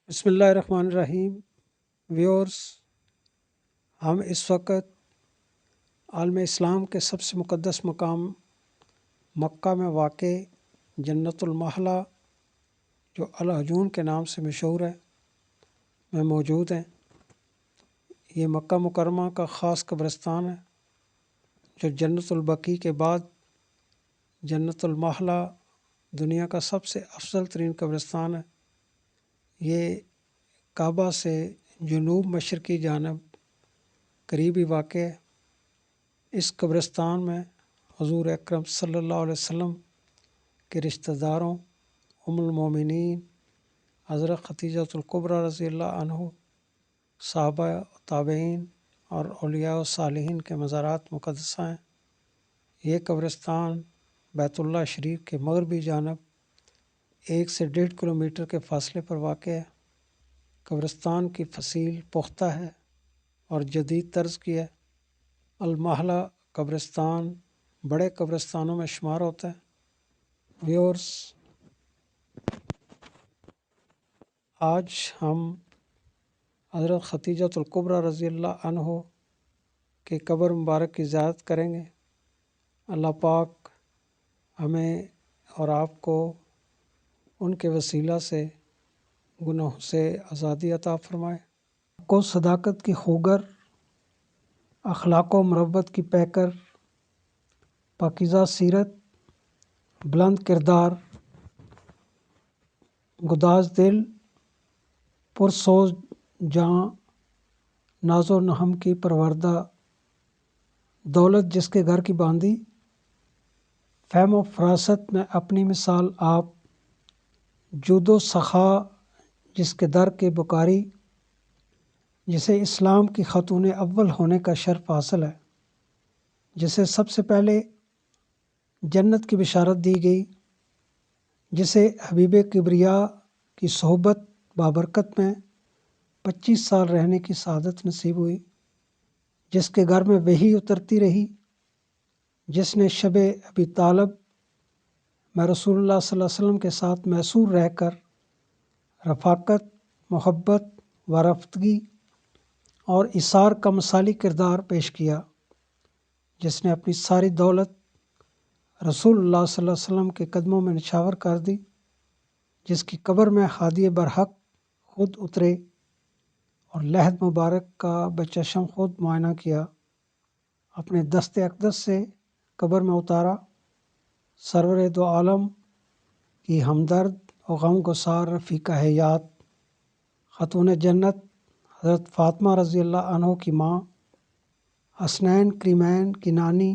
بسم اللہ الرحمن الرحیم ویورز، ہم اس وقت عالم اسلام کے سب سے مقدس مقام مکہ میں واقع جنت المحلہ جو العجون کے نام سے مشہور ہے میں موجود ہیں۔ یہ مکہ مکرمہ کا خاص قبرستان ہے جو جنت البقیع کے بعد جنت المحلہ دنیا کا سب سے افضل ترین قبرستان ہے۔ یہ کعبہ سے جنوب مشرقی جانب قریبی واقع ہے۔ اس قبرستان میں حضور اکرم صلی اللہ علیہ وسلم کے رشتہ داروں ام المومنین حضرت خدیجہ الکبریٰ رضی اللہ عنہ، صحابہ تابعین اور اولیاء و صالحین کے مزارات مقدسہ ہیں۔ یہ قبرستان بیت اللہ شریف کے مغربی جانب 1 سے 1.5 کلومیٹر کے فاصلے پر واقع ہے۔ قبرستان کی فصیل پختہ ہے اور جدید طرز کی ہے۔ المحلہ قبرستان بڑے قبرستانوں میں شمار ہوتا ہے۔ ویورز، آج ہم حضرت خدیجہ الکبریٰ رضی اللہ عنہ کے قبر مبارک کی زیارت کریں گے۔ اللہ پاک ہمیں اور آپ کو ان کے وسیلہ سے گناہوں سے آزادی عطا فرمائے، کو صداقت کی خوگر، اخلاق و مروت کی پیکر، پاکیزہ سیرت، بلند کردار، گداز دل، پرسوز جاں، ناز و نہم کی پروردہ، دولت جس کے گھر کی باندھی، فہم و فراست میں اپنی مثال آپ، جود و سخا جس کے در کے بکاری، جسے اسلام کی خاتون اول ہونے کا شرف حاصل ہے، جسے سب سے پہلے جنت کی بشارت دی گئی، جسے حبیب کبریا کی صحبت بابرکت میں 25 سال رہنے کی سعادت نصیب ہوئی، جس کے گھر میں وحی اترتی رہی، جس نے شب ابی طالب میں رسول اللہ صلی اللہ علیہ وسلم کے ساتھ محصور رہ کر رفاقت، محبت و رفتگی اور اثار کا مثالی کردار پیش کیا، جس نے اپنی ساری دولت رسول اللہ صلی اللہ علیہ وسلم کے قدموں میں نچھاور کر دی، جس کی قبر میں ہادی برحق خود اترے اور لحد مبارک کا بچشم خود معائنہ کیا، اپنے دست اقدس سے قبر میں اتارا، سرور دو عالم کی ہمدرد و غم گسار رفیقہ حیات، خاتون جنت حضرت فاطمہ رضی اللہ عنہ کی ماں، حسنین کریمین کی نانی،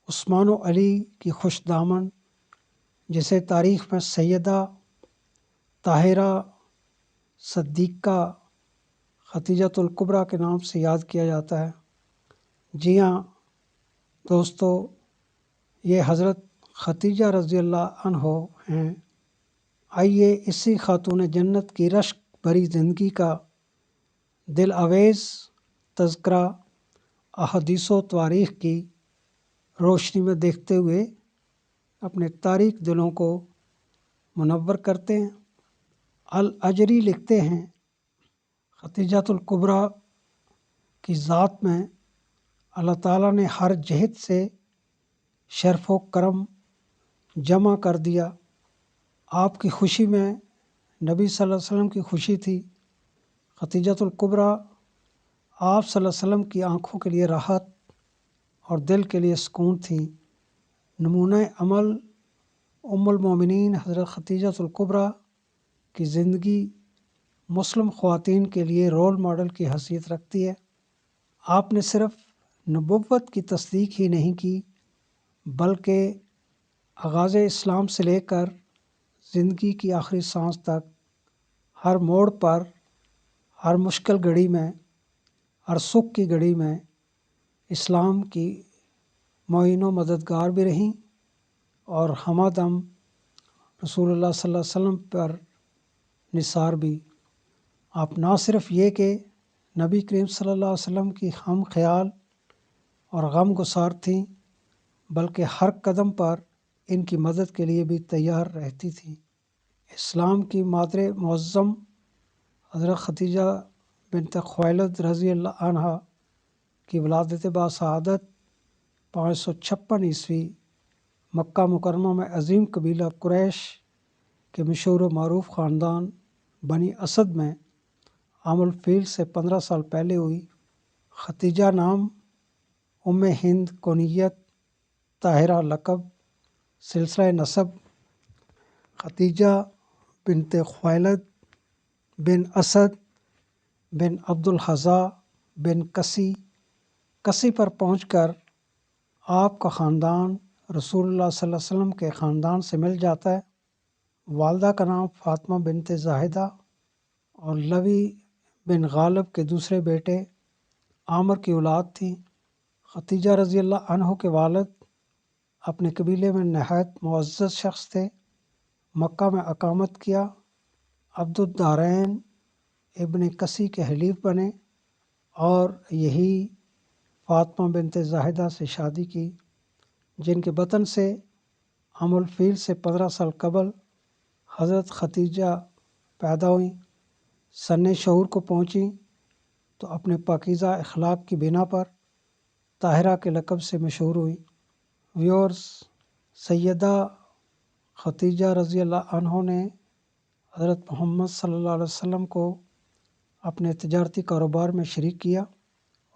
عثمان و علی کی خوش دامن، جسے تاریخ میں سیدہ طاہرہ صدیقہ خدیجہ الکبریٰ کے نام سے یاد کیا جاتا ہے۔ جی ہاں دوستو، یہ حضرت خدیجہ رضی اللہ عنہ ہیں۔ آئیے اسی خاتون جنت کی رشک بھری زندگی کا دل آویز تذکرہ احادیث و تواریخ کی روشنی میں دیکھتے ہوئے اپنے تاریک دلوں کو منور کرتے ہیں۔ الاجری لکھتے ہیں، خدیجہ الکبریٰ کی ذات میں اللہ تعالیٰ نے ہر جہت سے شرف و کرم جمع کر دیا۔ آپ کی خوشی میں نبی صلی اللہ علیہ وسلم کی خوشی تھی۔ خدیجہ الکبریٰ آپ صلی اللہ علیہ وسلم کی آنکھوں کے لیے راحت اور دل کے لیے سکون تھی۔ نمونہ عمل ام المومنین حضرت خدیجہ الکبریٰ کی زندگی مسلم خواتین کے لیے رول ماڈل کی حیثیت رکھتی ہے۔ آپ نے صرف نبوت کی تصدیق ہی نہیں کی بلکہ آغاز اسلام سے لے کر زندگی کی آخری سانس تک ہر موڑ پر، ہر مشکل گھڑی میں، ہر سکھ کی گھڑی میں اسلام کی معین و مددگار بھی رہیں اور ہمہ دم رسول اللہ صلی اللہ علیہ وسلم پر نثار بھی۔ آپ نہ صرف یہ کہ نبی کریم صلی اللہ علیہ وسلم کی ہم خیال اور غم گسار تھیں بلکہ ہر قدم پر ان کی مدد کے لیے بھی تیار رہتی تھیں۔ اسلام کی مادر معظم حضرت ختیجہ بنت خویلد رضی اللہ عنہا کی ولادت باسعادت 556 عیسوی مکہ مکرمہ میں عظیم قبیلہ قریش کے مشہور و معروف خاندان بنی اسد میں عام الفیل سے 15 سال پہلے ہوئی۔ ختیجہ نام، ام ہند کنیت، طاہرہ لقب، سلسلہ نسب: ختیجہ بنت خویلد بن اسد بن عبد الحضا بن کسی پر پہنچ کر آپ کا خاندان رسول اللہ صلی اللہ علیہ وسلم کے خاندان سے مل جاتا ہے۔ والدہ کا نام فاطمہ بنت زاہدہ اور لوی بن غالب کے دوسرے بیٹے عامر کی اولاد تھی۔ ختیجہ رضی اللہ عنہ کے والد اپنے قبیلے میں نہایت معزز شخص تھے۔ مکہ میں اقامت کیا، عبد الدارین ابن کسی کے حلیف بنے اور یہی فاطمہ بنت زاہدہ سے شادی کی، جن کے بطن سے عام الفیل سے 15 سال قبل حضرت ختیجہ پیدا ہوئیں۔ سن شعور کو پہنچیں تو اپنے پاکیزہ اخلاق کی بنا پر طاہرہ کے لقب سے مشہور ہوئی۔ ویورز، سیدہ ختیجہ رضی اللہ عنہ نے حضرت محمد صلی اللہ علیہ وسلم کو اپنے تجارتی کاروبار میں شریک کیا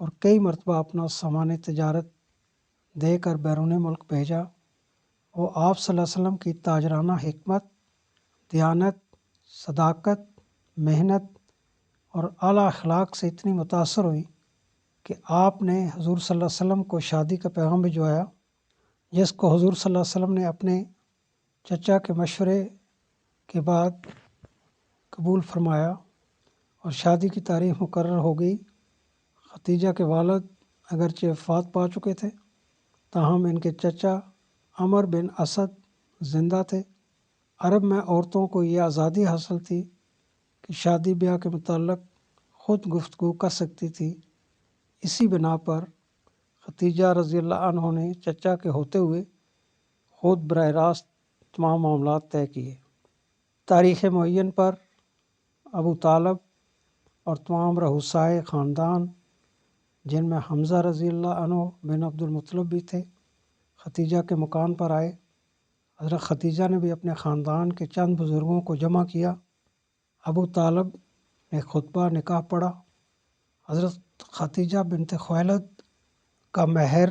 اور کئی مرتبہ اپنا سامان تجارت دے کر بیرون ملک بھیجا۔ وہ آپ صلی اللہ علیہ وسلم کی تاجرانہ حکمت، دیانت، صداقت، محنت اور اعلیٰ اخلاق سے اتنی متاثر ہوئی کہ آپ نے حضور صلی اللہ علیہ وسلم کو شادی کا پیغام بھجوایا، جس کو حضور صلی اللہ علیہ وسلم نے اپنے چچا کے مشورے کے بعد قبول فرمایا اور شادی کی تاریخ مقرر ہو گئی۔ ختیجہ کے والد اگرچہ وفات پا چکے تھے، تاہم ان کے چچا عمر بن اسد زندہ تھے۔ عرب میں عورتوں کو یہ آزادی حاصل تھی کہ شادی بیاہ کے متعلق خود گفتگو کر سکتی تھی۔ اسی بنا پر ختیجہ رضی اللہ عنہ نے چچا کے ہوتے ہوئے خود براہ راست تمام معاملات طے کیے۔ تاریخ معین پر ابو طالب اور تمام رؤسائے خاندان، جن میں حمزہ رضی اللہ عنہ بن عبد المطلب بھی تھے، ختیجہ کے مکان پر آئے۔ حضرت ختیجہ نے بھی اپنے خاندان کے چند بزرگوں کو جمع کیا۔ ابو طالب نے خطبہ نکاح پڑھا۔ حضرت ختیجہ بنت خویلد کا مہر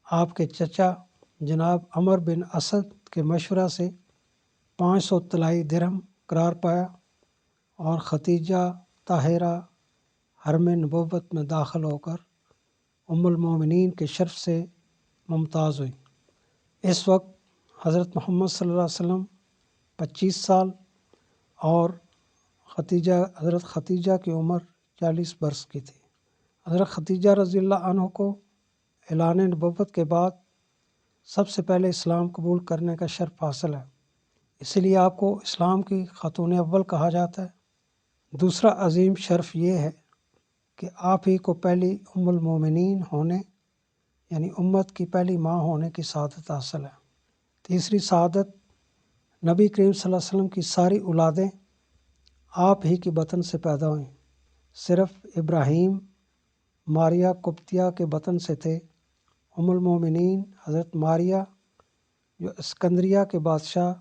آپ کے چچا جناب عمر بن اسد کے مشورہ سے 500 طلائی درہم قرار پایا اور ختیجہ طاہرہ حرم نبوت میں داخل ہو کر ام المومنین کے شرف سے ممتاز ہوئی۔ اس وقت حضرت محمد صلی اللہ علیہ وسلم 25 سال اور حضرت ختیجہ کی عمر 40 برس کی تھی۔ حضرت ختیجہ رضی اللہ عنہ کو اعلان نبوت کے بعد سب سے پہلے اسلام قبول کرنے کا شرف حاصل ہے، اس لیے آپ کو اسلام کی خاتون اول کہا جاتا ہے۔ دوسرا عظیم شرف یہ ہے کہ آپ ہی کو پہلی ام المومنین ہونے، یعنی امت کی پہلی ماں ہونے کی سعادت حاصل ہے۔ تیسری سعادت، نبی کریم صلی اللہ علیہ وسلم کی ساری اولادیں آپ ہی کی بطن سے پیدا ہوئیں۔ صرف ابراہیم ماریہ قبطیہ کے بطن سے تھے۔ ام المومنین حضرت ماریہ، جو اسکندریہ کے بادشاہ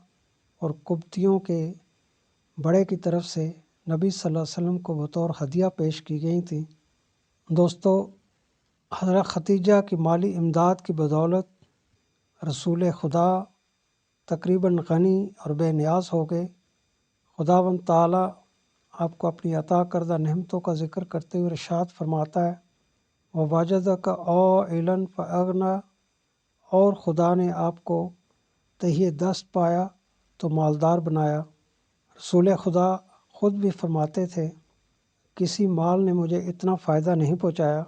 اور قبطیوں کے بڑے کی طرف سے نبی صلی اللہ علیہ وسلم کو بطور ہدیہ پیش کی گئی تھیں۔ دوستو، حضرت ختیجہ کی مالی امداد کی بدولت رسول خدا تقریباً غنی اور بے نیاز ہو گئے۔ خداوند تعالیٰ آپ کو اپنی عطا کردہ نعمتوں کا ذکر کرتے ہوئے ارشاد فرماتا ہے، وَوَجَدَكَ عَائِلًا فَأَغْنَىٰ، اور خدا نے آپ کو تہیہ دست پایا تو مالدار بنایا۔ رسول خدا خود بھی فرماتے تھے، کسی مال نے مجھے اتنا فائدہ نہیں پہنچایا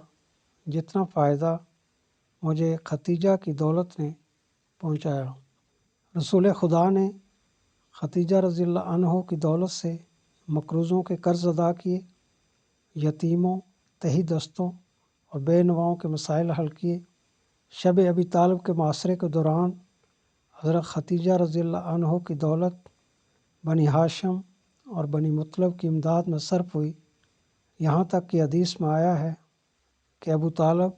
جتنا فائدہ مجھے ختیجہ کی دولت نے پہنچایا۔ رسول خدا نے ختیجہ رضی اللہ عنہ کی دولت سے مقروضوں کے قرض ادا کیے، یتیموں، تہی دستوں اور بے نواؤں کے مسائل حل کیے۔ شب ابی طالب کے معاشرے کے دوران حضرت ختیجہ رضی اللہ عنہ کی دولت بنی ہاشم اور بنی مطلب کی امداد میں صرف ہوئی، یہاں تک کہ حدیث میں آیا ہے کہ ابو طالب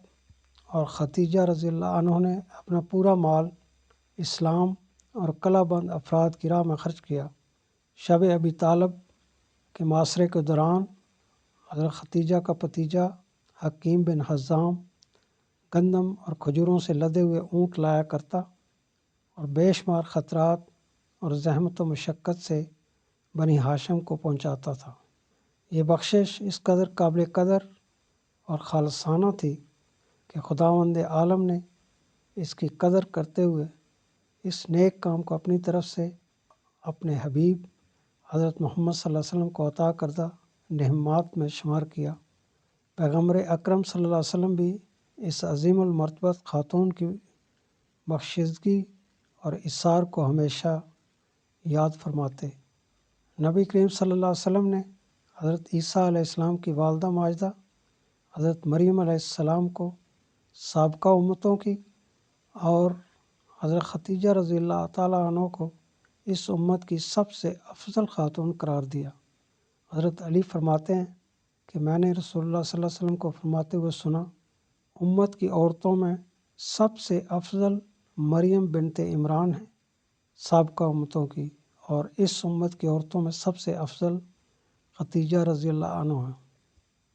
اور ختیجہ رضی اللہ عنہ نے اپنا پورا مال اسلام اور کلہ بند افراد کی راہ میں خرچ کیا۔ شب ابی طالب کے معاشرے کے دوران حضرت ختیجہ کا بھتیجا حکیم بن حزام گندم اور کھجوروں سے لدے ہوئے اونٹ لایا کرتا اور بے شمار خطرات اور زحمت و مشقت سے بنی ہاشم کو پہنچاتا تھا۔ یہ بخشش اس قدر قابل قدر اور خالصانہ تھی کہ خداوند عالم نے اس کی قدر کرتے ہوئے اس نیک کام کو اپنی طرف سے اپنے حبیب حضرت محمد صلی اللہ علیہ وسلم کو عطا کردہ نعمات میں شمار کیا۔ پیغمبر اکرم صلی اللہ علیہ وسلم بھی اس عظیم المرتبت خاتون کی بخشیدگی اور اثار کو ہمیشہ یاد فرماتے۔ نبی کریم صلی اللہ علیہ وسلم نے حضرت عیسیٰ علیہ السلام کی والدہ ماجدہ حضرت مریم علیہ السلام کو سابقہ امتوں کی اور حضرت ختیجہ رضی اللہ تعالیٰ عنہ کو اس امت کی سب سے افضل خاتون قرار دیا۔ حضرت علی فرماتے ہیں کہ میں نے رسول اللہ صلی اللہ علیہ وسلم کو فرماتے ہوئے سنا، امت کی عورتوں میں سب سے افضل مریم بنت عمران ہے سابقہ امتوں کی، اور اس امت کی عورتوں میں سب سے افضل ختیجہ رضی اللہ عنہ ہے۔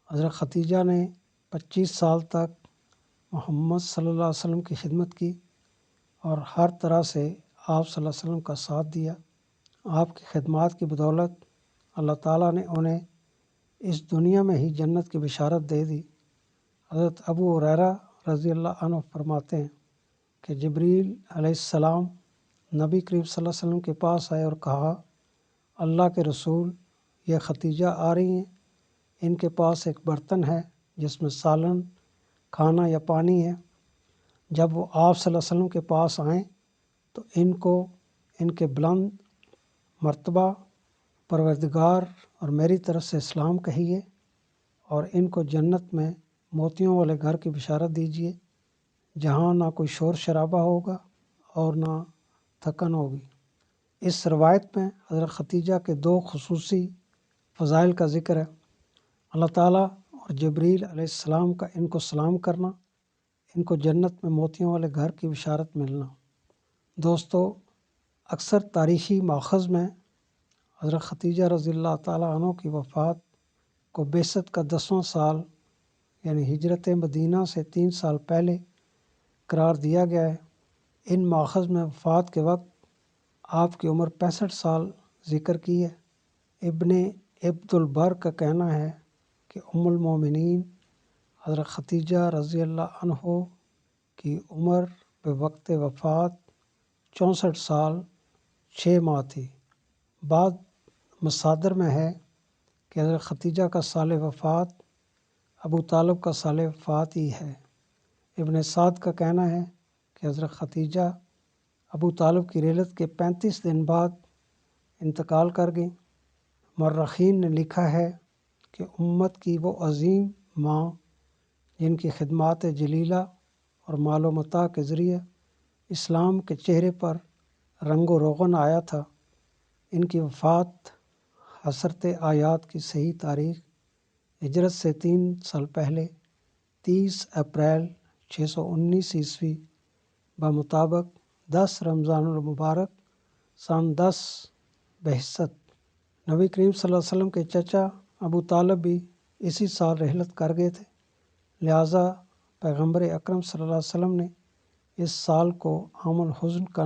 حضرت ختیجہ نے 25 سال تک محمد صلی اللہ علیہ وسلم کی خدمت کی اور ہر طرح سے آپ صلی اللہ علیہ وسلم کا ساتھ دیا۔ آپ کی خدمات کی بدولت اللہ تعالیٰ نے انہیں اس دنیا میں ہی جنت کی بشارت دے دی۔ حضرت ابو ہریرہ رضی اللہ عنہ فرماتے ہیں کہ جبریل علیہ السلام نبی کریم صلی اللہ علیہ وسلم کے پاس آئے اور کہا، اللہ کے رسول، یہ ختیجہ آ رہی ہیں، ان کے پاس ایک برتن ہے جس میں سالن، کھانا یا پانی ہے۔ جب وہ آپ صلی اللہ علیہ وسلم کے پاس آئیں تو ان کو ان کے بلند مرتبہ پروردگار اور میری طرف سے سلام کہیے، اور ان کو جنت میں موتیوں والے گھر کی بشارت دیجیے جہاں نہ کوئی شور شرابہ ہوگا اور نہ تھکن ہوگی۔ اس روایت میں حضرت ختیجہ کے 2 خصوصی فضائل کا ذکر ہے، اللہ تعالیٰ اور جبریل علیہ السلام کا ان کو سلام کرنا، ان کو جنت میں موتیوں والے گھر کی بشارت ملنا۔ دوستو، اکثر تاریخی ماخذ میں حضرت ختیجہ رضی اللہ تعالیٰ عنہ کی وفات کو بعثت کا 10واں سال یعنی ہجرت مدینہ سے 3 سال پہلے قرار دیا گیا ہے۔ ان ماخذ میں وفات کے وقت آپ کی عمر 65 سال ذکر کی ہے۔ ابن عبد البر کا کہنا ہے کہ ام المومنین حضرت ختیجہ رضی اللہ عنہ کی عمر بوقت وفات 64 سال 6 ماہ تھی۔ بعض مصادر میں ہے کہ حضرت ختیجہ کا سال وفات ابو طالب کا سال وفات ہی ہے۔ ابن سعد کا کہنا ہے کہ حضرت ختیجہ ابو طالب کی رحلت کے 35 دن بعد انتقال کر گئیں۔ مورخین نے لکھا ہے کہ امت کی وہ عظیم ماں جن کی خدمات جلیلہ اور مال و متاع کے ذریعے اسلام کے چہرے پر رنگ و روغن آیا تھا، ان کی وفات حسرت آیات کی صحیح تاریخ ہجرت سے 3 سال پہلے 30 اپریل 619 عیسوی بمطابق 10 رمضان المبارک سن 10 بعثت۔ نبی کریم صلی اللہ علیہ وسلم کے چچا ابو طالب بھی اسی سال رحلت کر گئے تھے، لہٰذا پیغمبر اکرم صلی اللہ علیہ وسلم نے اس سال کو عام الحزن کا